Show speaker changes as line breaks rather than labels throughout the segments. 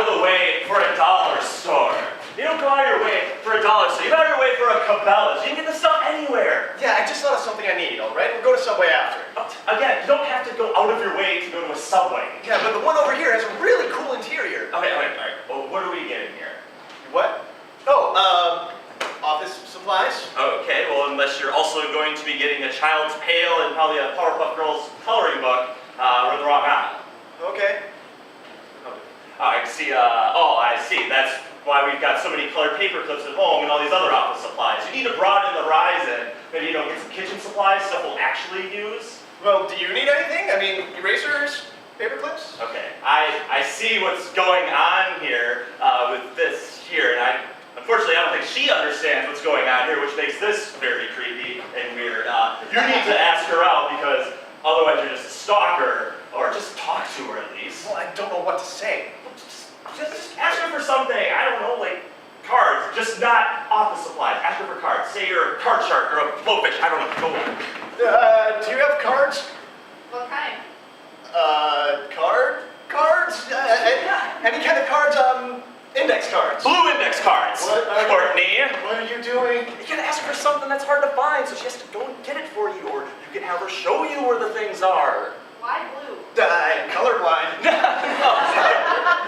of the way for a dollar store. You don't go out of your way for a dollar store. You go out of your way for a Cabela's. You can get this stuff anywhere.
Yeah, I just thought of something I need, all right? We'll go to Subway after.
Again, you don't have to go out of your way to go to a Subway.
Yeah, but the one over here has a really cool interior.
Okay, all right. Well, what are we getting here?
What? Oh, office supplies?
Okay, well, unless you're also going to be getting a Child's Pail and probably a Powerpuff Girls coloring book, we're in the wrong aisle.
Okay.
I see, I see. That's why we've got so many colored paper clips at home and all these other office supplies. You need to broaden the horizon. Maybe, get some kitchen supplies, stuff we'll actually use.
Well, do you need anything? I mean, erasers, paper clips?
Okay, I see what's going on here with this here, and unfortunately, I don't think she understands what's going on here, which makes this very creepy and weird. You need to ask her out because otherwise you're just a stalker, or just talk to her at least.
Well, I don't know what to say.
Just ask her for something, I don't know, like cards, just not office supplies. Ask her for cards. Say you're a card shark or a blowfish, I don't know, go on.
Do you have cards?
What kind?
Cards? Any kind of cards? Index cards.
Blue index cards. Courtney.
What are you doing?
You gotta ask her for something that's hard to find, so she has to go and get it for you, or you can have her show you where the things are.
Why blue?
Colorblind.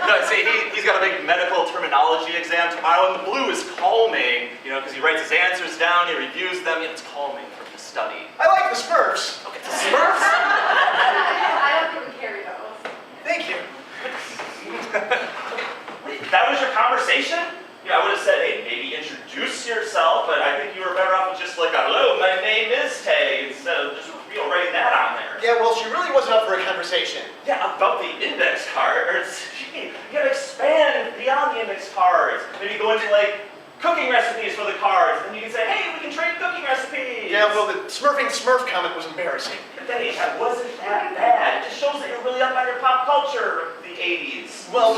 No, see, he's got a big medical terminology exam tomorrow, and the blue is calming, because he writes his answers down, he reviews them, it's calming for him to study.
I like the Smurfs.
Okay, the Smurfs?
I don't think we carry those.
Thank you.
That was your conversation? I would have said, hey, maybe introduce yourself, but I think you were better off with just like, hello, my name is Tay, instead of just writing that on there.
Yeah, well, she really wasn't up for a conversation.
Yeah, about the index cards. Gee, you gotta expand beyond the index cards. Maybe go into like cooking recipes for the cards, and you can say, hey, we can trade cooking recipes.
Yeah, well, the Smurfing Smurf comment was embarrassing.
But hey, that wasn't that bad. It just shows that you're really up on your pop culture of the 80s.
Well,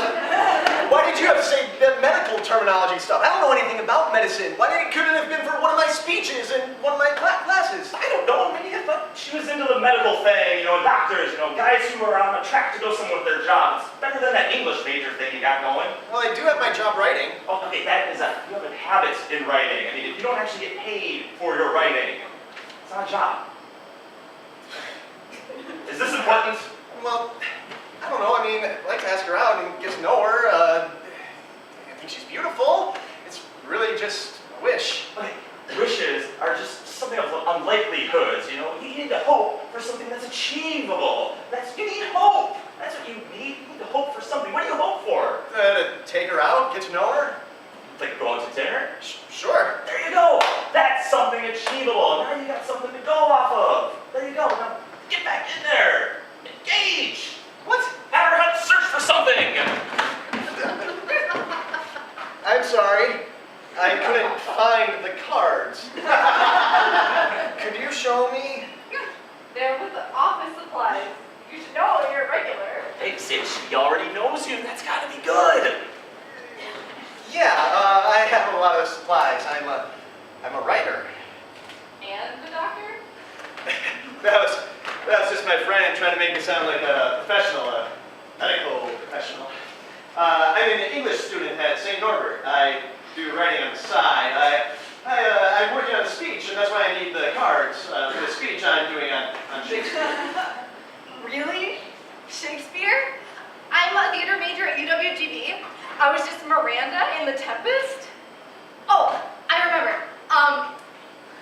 why did you have to say the medical terminology stuff? I don't know anything about medicine. Couldn't it have been for one of my speeches in one of my classes?
I don't know, maybe I thought she was into the medical thing, doctors, guys who are on a track to go somewhere with their jobs. It's better than that English major thing you got going.
Well, I do have my job writing.
Oh, okay, you have a habit in writing. I mean, if you don't actually get paid for your writing, it's not a job. Is this important?
Well, I don't know. I mean, I'd like to ask her out and get to know her. I think she's beautiful. It's really just a wish.
Okay, wishes are just something of unlikelihoods, You need to hope for something that's achievable. You need hope. That's what you need. You need to hope for something. What do you hope for?
To take her out, get to know her?
Like go out to dinner?
Sure.
There you go. That's something achievable. Now you got something to go off of. There you go. Now get back in there. Engage.
What?
Have her hunt, search for something.
I'm sorry. I couldn't find the cards. Could you show me?
They're with the office supplies. You should know you're a regular.
Hey, since she already knows you, that's got to be good.
Yeah, I have a lot of supplies. I'm a writer.
And the doctor?
That was just my friend trying to make me sound like a professional, a medical professional. I'm an English student at St. Norbert. I do writing on the side. I'm working on a speech, and that's why I need the cards for the speech I'm doing on Shakespeare.
Really? Shakespeare? I'm a theater major at UWGB. I was just Miranda in The Tempest. Oh, I remember.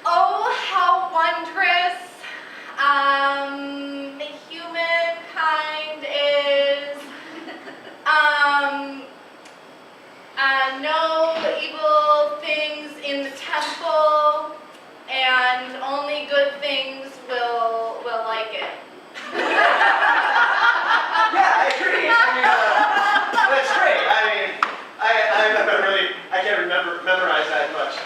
Oh, how wondrous the humankind is. No evil things in the temple, and only good things will like it.
Yeah, I agree. That's great. I can't memorize that much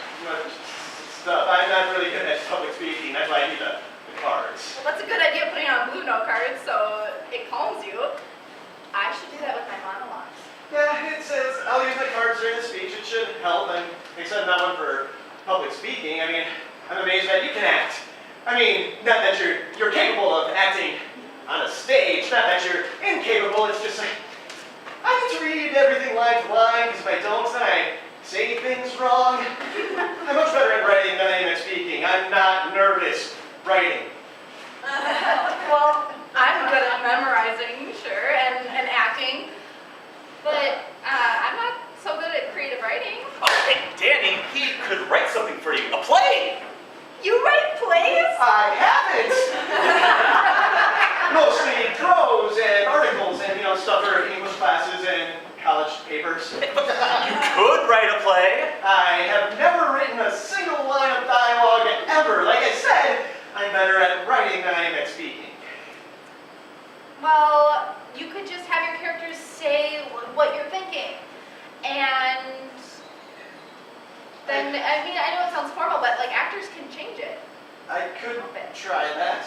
stuff. I'm not really good at public speaking. That's why I need the cards.
Well, that's a good idea, putting on blue note cards so it calms you. I should do that with my monologues.
Yeah, it says I'll use my cards during the speech. It should help. And except I'm not one for public speaking. I mean, I'm amazed that you can act. I mean, not that you're capable of acting on a stage. Not that you're incapable. It's just like I'm to read everything line to line, because if I don't, then I say things wrong. I'm much better at writing than I am at speaking. I'm not nervous writing.
Well, I'm good at memorizing, sure, and acting, but I'm not so good at creative writing.
Oh, hey, Danny, he could write something for you. A play!
You write plays?
I haven't! Mostly prose and articles and, stuff for English classes and college papers.
You could write a play.
I have never written a single line of dialogue ever. Like I said, I'm better at writing than I am at speaking.
Well, you could just have your characters say what you're thinking. And then, I know it sounds formal, but like actors can change it.
I could try that.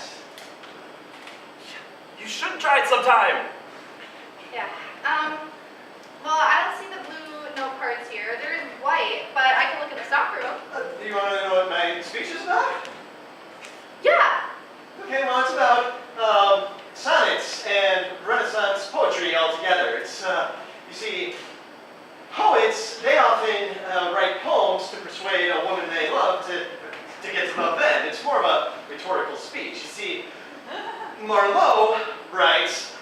You should try it sometime.
Yeah. Well, I don't see the blue note cards here. There is white, but I can look in the stockroom.
Do you want to know what my speech is about?
Yeah.
Okay, well, it's about sonnets and Renaissance poetry altogether. It's, you see, poets, they often write poems to persuade a woman they love to get to love them. It's more of a rhetorical speech. You see, Marlowe writes,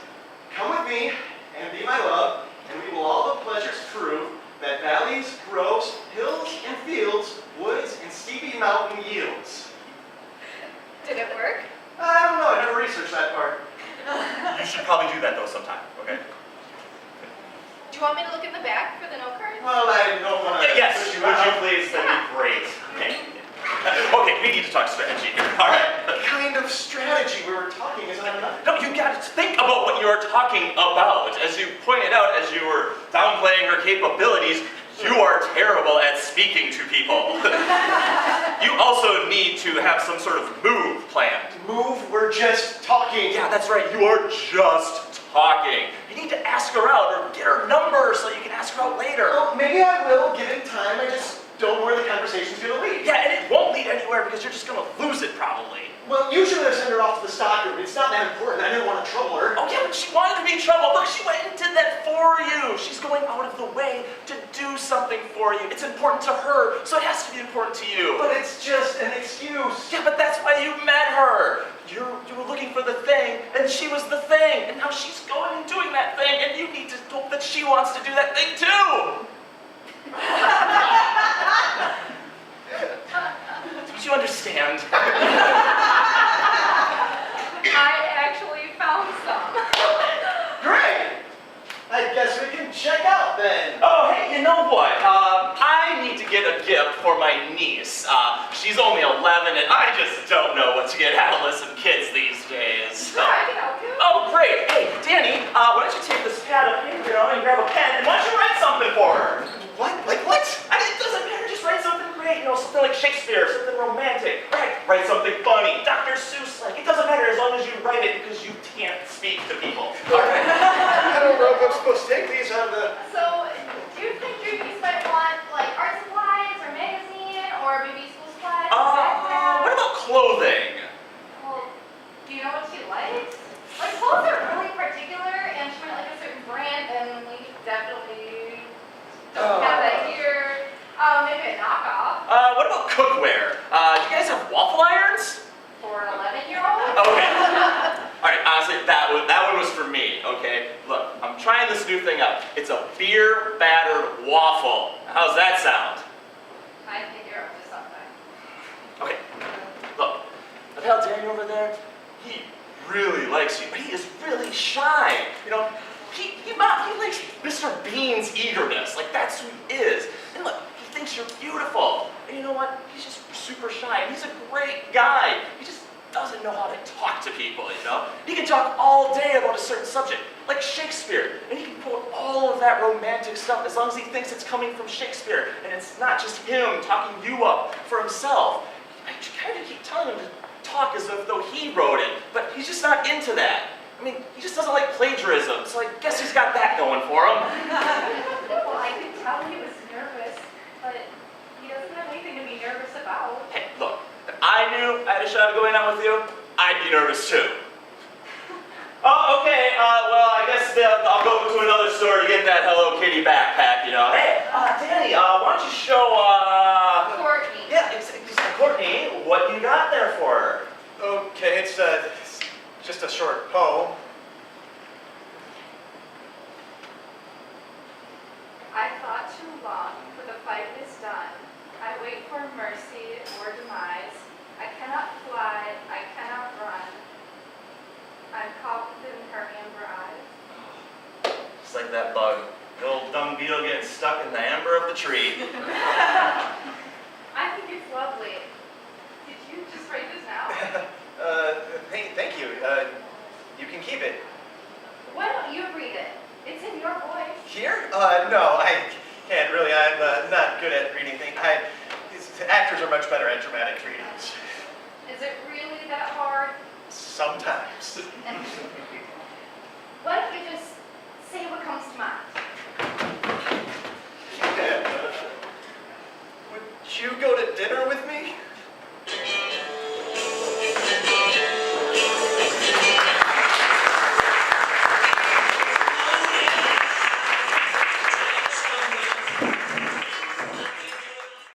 "Come with me and be my love, and we will all the pleasures prove that valleys, groves, hills, and fields, woods, and steepy mountain yields."
Did it work?
I don't know, I never researched that part.
You should probably do that though sometime, okay?
Do you want me to look in the back for the note cards?
Well, I don't want to
Yes,
push you
would you
out.
please? That'd be great. Okay. Okay, we need to talk strategy here. All right.
What kind of strategy we were talking is not enough.
No, you got to think about what you are talking about. As you pointed out, as you were downplaying her capabilities, you are terrible at speaking to people. You also need to have some sort of move planned.
Move, we're just talking.
Yeah, that's right. You are just talking. You need to ask her out or get her number so you can ask her out later.
Well, maybe I will, given time. I just don't know where the conversation's going to lead.
Yeah, and it won't lead anywhere because you're just going to lose it probably.
Well, usually I send her off to the stockroom. It's not that important. I didn't want to trouble her.
Oh yeah, but she wanted to be in trouble. Look, she went and did that for you. She's going out of the way to do something for you. It's important to her, so it has to be important to you.
But it's just an excuse.
Yeah, but that's why you met her. You were looking for the thing, and she was the thing. And now she's going and doing that thing, and you need to hope that she wants to do that thing too. Don't you understand?
I actually found some.
Great! I guess we can check out then.
Oh, hey, you know what? I need to get a gift for my niece. She's only 11, and I just don't know what to get adolescent kids these days.
Sure, I can help you.
Oh, great. Hey, Danny, why don't you take this pad of paper and grab a pen, and why don't you write something for her?
What? Like what?
I mean, it doesn't matter. Just write something great. Something like Shakespeare, something romantic. Write something funny. Dr. Seuss-like. It doesn't matter as long as you write it because you can't speak to people. All right.
I don't know if I'm supposed to take these out of the...
So, do you think your niece might want like art supplies or magazine or maybe school supplies?
What about clothing?
Well, do you know what she likes? Like clothes are really particular, and she might like a certain brand, and we definitely don't have that here. Maybe a knockoff
What about cookware? Do you guys have waffle irons?
for an 11-year-old.
Okay. All right, honestly, that one was for me, okay? Look, I'm trying this new thing out. It's a beer-battered waffle. How's that sound?
I think you're up to something.
Okay, look, I've held Danny over there. He really likes you, but he is really shy. He likes Mr. Bean's eagerness. Like, that's who he is. And look, he thinks you're beautiful. And you know what? He's just super shy. And he's a great guy. He just doesn't know how to talk to people, He can talk all day about a certain subject, like Shakespeare. And he can quote all of that romantic stuff as long as he thinks it's coming from Shakespeare. And it's not just him talking you up for himself. I kind of keep telling him to talk as though he wrote it, but he's just not into that. I mean, he just doesn't like plagiarism, so I guess he's got that going for him.
Well, I could tell he was nervous, but he doesn't have anything to be nervous about.
Hey, look, if I knew I had a shot of going out with you, I'd be nervous too. Oh, okay, well, I guess I'll go to another store to get that Hello Kitty backpack, you know. Hey, Danny, why don't you show,
Courtney.
yeah, Courtney, what you got there for her?
Okay, it's just a short poem.
I thought too long, for the fight is done. I wait for mercy or demise. I cannot fly, I cannot run. I'm caught within her amber eyes.
Just like that bug. The old dung beetle getting stuck in the amber of the tree.
I think it's lovely. Did you just write this now?
Hey, thank you. You can keep it.
Why don't you read it? It's in your voice.
Here? No, I can't really. I'm not good at reading things. Actors are much better at dramatic readings.
Is it really that hard?
Sometimes.
Why don't you just say what comes to mind?
Would you go to dinner with me?